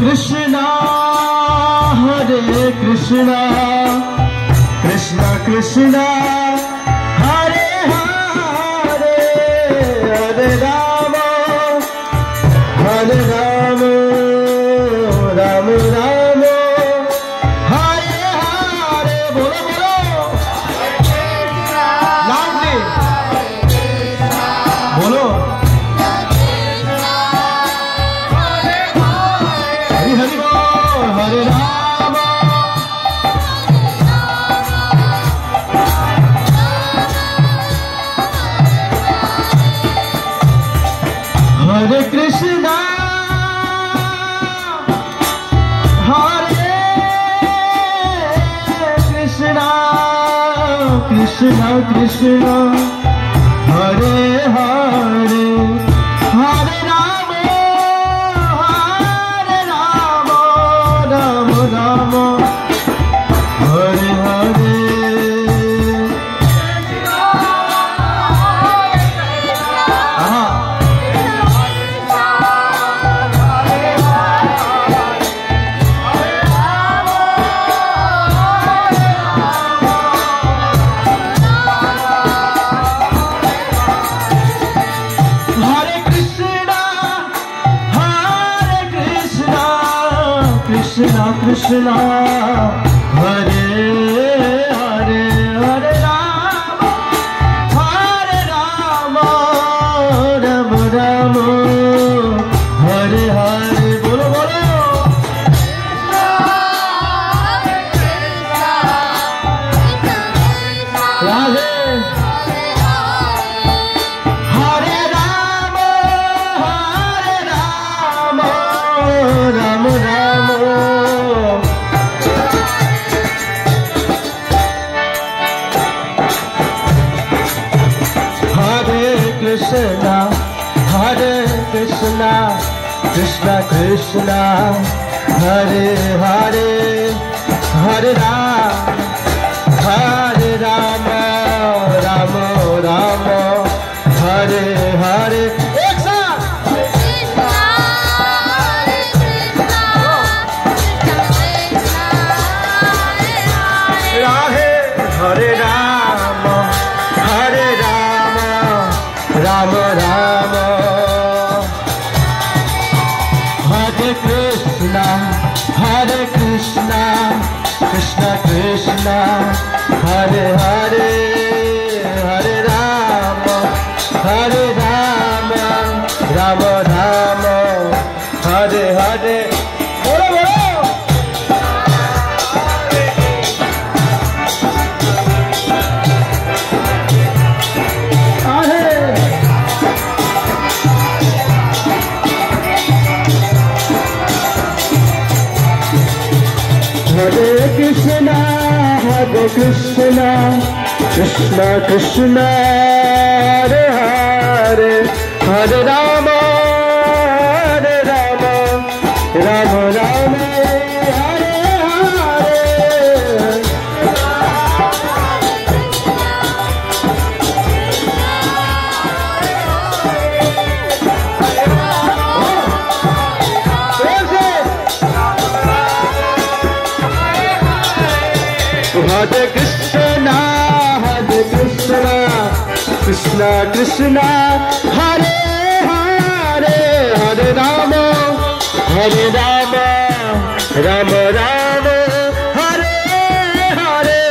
Krishna, Hare Krishna, Krishna Krishna, Hare Hare, Hare Rama, Hare Rama, Rama Rama, Hare Hare. Bolo bolo. Loudly. Bolo. Hari Hari Bol, Hare Rama, Hare Krishna, Hare Krishna, Krishna Krishna, Hare Hare, Hare Rama, Hare Rama, Rama Rama, Hare Hare. Aha. Hare Krishna, Hare Krishna, Krishna Krishna, Hare Hare, Hare Rama, Hare Rama, Rama Rama, Hare Hare. Bolo bolo. Radhe. Hare Rama, Hare Rama, Rama Rama. Hare Krishna, Hare Krishna, Krishna Krishna, Hare Hare, Hare Rama, Hare Rama, Rama Rama, Hare Hare. Ek saath. Radhe. Hare Rama, Hare Rama, Rama Rama, Hare Krishna, Hare Krishna, Krishna Krishna, Hare Hare, Hare Rama, Hare Rama, Rama Rama, Hare Hare. Bolo bolo. Hare Krishna, Hare Krishna, Krishna Krishna, Hare Hare, Hare Rama, Hare Rama, Rama Rama, Hare Hare. Hare Krishna, Hare Krishna, Krishna Krishna, Hare Hare, Hare Rama, Hare Rama, Rama Rama, Hare Hare.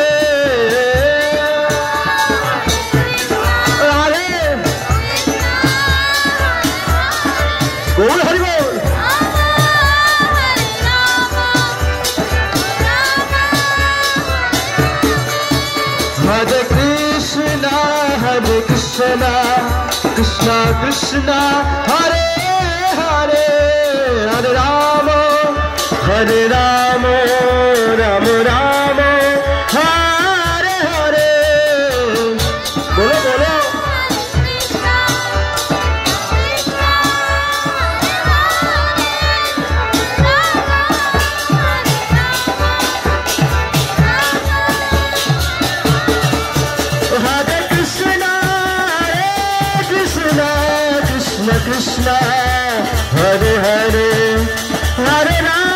Hare. Bol Hari Bol. Hare Krishna, Hare Krishna, Krishna Krishna, Hare Hare, Hare Rama, Hare Rama, Rama Rama, Hare Hare. Bolo bolo. Hare Krishna, Krishna Krishna, Hare Hare, Hare Rama.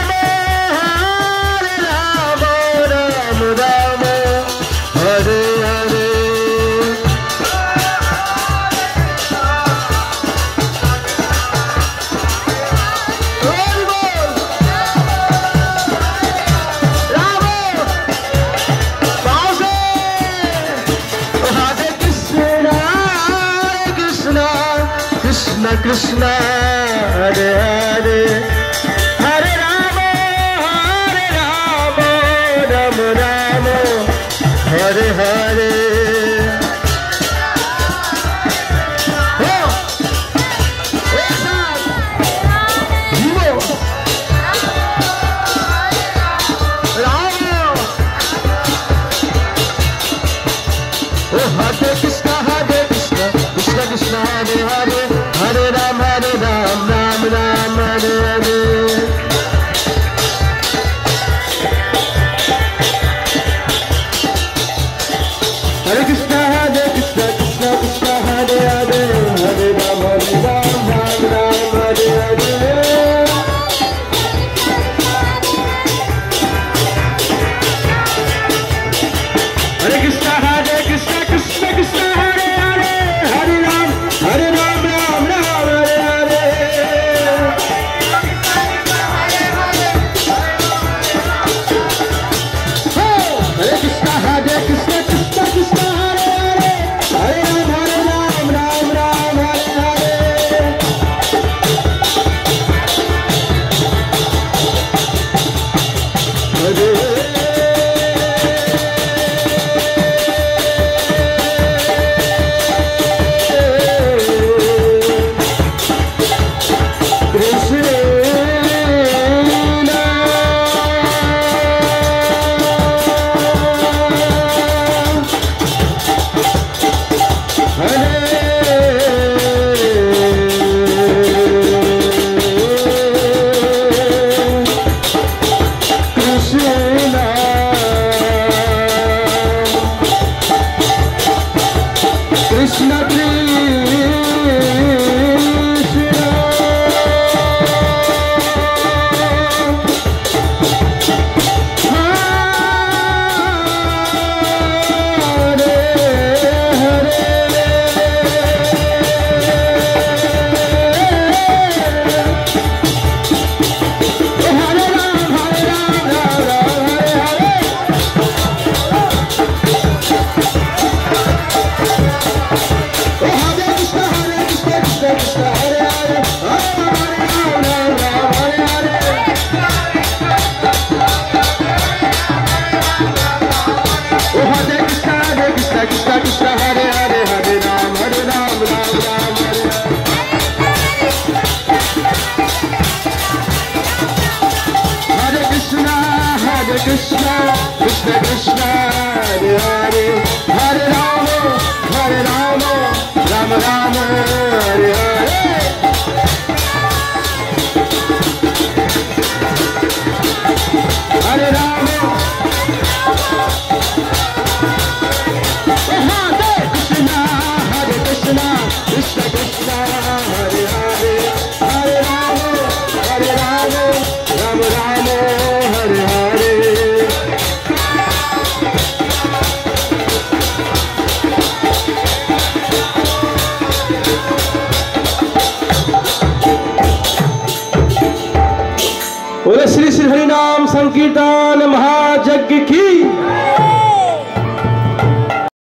Krishna, Hare Hare, Hare Rama, Rama Rama, Hare Hare. Shri Shri हरिनाम संकीर्तन महायज्ञ की